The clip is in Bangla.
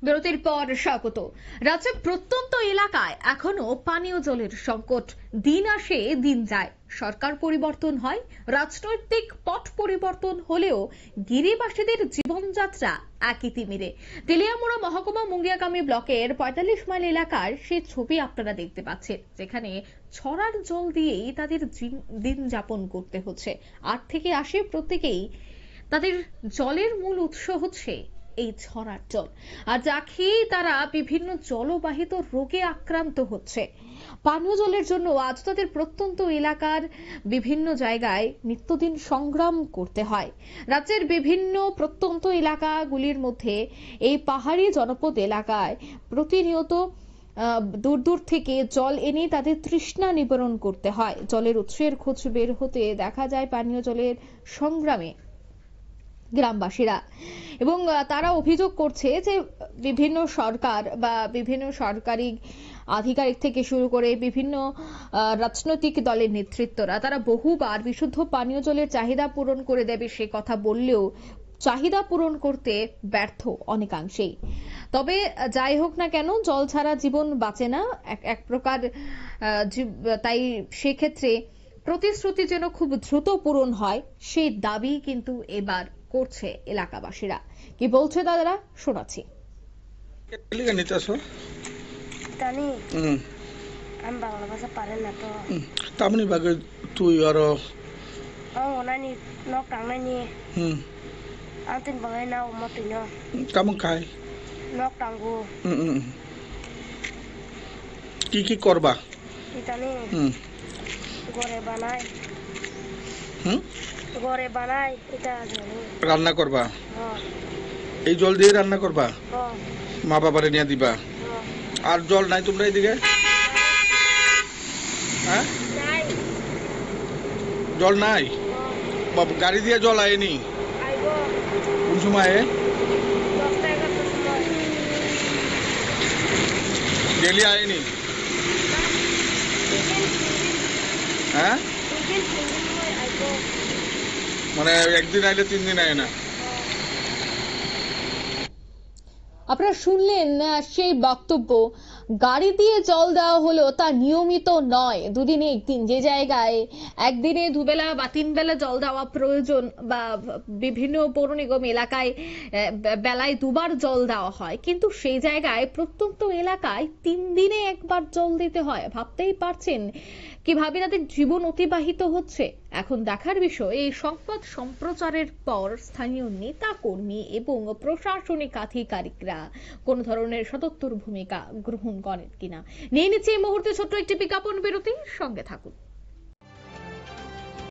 বিরতির পর স্বাগত। রাজ্যের প্রত্যন্ত এলাকায় এখনো পানীয় জলের সংকট। দিন আসে দিন যায়, সরকার পরিবর্তন হয়, রাজনৈতিক পট পরিবর্তন হলেও গিরিবাসীদের জীবনযাত্রা একই তিমিরে। তেলিয়ামুড়া মহকুমা মুঙ্গিয়াকামী ব্লকের ৪৫ মাইল এলাকার সেই ছবি আপনারা দেখতে পাচ্ছেন, যেখানে ছড়ার জল দিয়েই তাদের দিন যাপন করতে হচ্ছে। ৮ থেকে ৮০ প্রত্যেকেই তাদের জলের মূল উৎস হচ্ছে এই ছড়ার জল, আর যা খেয়ে তারা বিভিন্ন জলবাহিত রোগে আক্রান্ত হচ্ছে। পানীয় জলের জন্য আজ তাদের প্রত্যন্ত এলাকার বিভিন্ন জায়গায় নিত্যদিন সংগ্রাম করতে হয়। রাজ্যের বিভিন্ন প্রত্যন্ত এলাকাগুলির মধ্যে এই পাহাড়ি জনপদ এলাকায় প্রতিনিয়ত দূর দূর থেকে জল এনে তাদের তৃষ্ণা নিবারণ করতে হয়। জলের উৎসের খোঁজ বের হতে দেখা যায় পানীয় জলের সংগ্রামে গ্রামবাসীরা, এবং তারা অভিযোগ করছে যে বিভিন্ন সরকার বা বিভিন্ন সরকারি আধিকারিক থেকে শুরু করে বিভিন্ন রাজনৈতিক দলের নেতৃত্বরা তারা বহুবার বিশুদ্ধ পানীয় জলের চাহিদা পূরণ করে দেবে সে কথা বললেও চাহিদা পূরণ করতে ব্যর্থ অনেকাংশেই। তবে যাই হোক না কেন, জল ছাড়া জীবন বাঁচে না এক প্রকার, তাই সেক্ষেত্রে প্রতিশ্রুতি যেন খুব দ্রুত পূরণ হয় সেই দাবি কিন্তু এবার করছে এলাকাবাসীরা। কি বলছে দাদারা শোনাচ্ছি। আমি বাংলা ভাষা পারেন না তো তামনি বাগে তুই আর ওনানি nok tangani antin bangai na umotino কাম খাই nok tanggu কি কি করবা itani gore banai এটা রান্না করবা? এই জল দিয়ে রান্না করবা? মা বাবারে নিয়ে দিবা? আর জল নাই তোমরা এদিকে? হ্যাঁ, জল নাই? গাড়ি দিয়ে জল আয়নি? কোন সময়? ডেলি আয়নি? হ্যাঁ, মানে একদিন আইলে 3 দিন আয় না? আপনারা শুনলেন সেই বক্তব্য। গাড়ি দিয়ে জল দেওয়া হলো তা নিয়মিত নয়, দুদিনে একদিন। যে জায়গায় একদিনে দুবেলা বা 3 বেলা জল দেওয়া প্রয়োজন, বা বিভিন্ন পৌর নিগম এলাকায় বেলায় 2বার জল দেওয়া হয়, কিন্তু সেই জায়গায় প্রত্যন্ত এলাকায় 3 দিনে 1বার জল দিতে হয়। ভাবতেই পারছেন কিভাবে তাদের জীবন অতিবাহিত হচ্ছে। এখন দেখার বিষয় এই সংবাদ সম্প্রচারের পর স্থানীয় নেতা কর্মী এবং প্রশাসনিক আধিকারিকরা কোন ধরনের সদুত্তর ভূমিকা গ্রহণ করেন কিনা। নিয়ে নিচ্ছে এই মুহূর্তে ছোট্ট একটি বিজ্ঞাপন বিরতি, সঙ্গে থাকুন।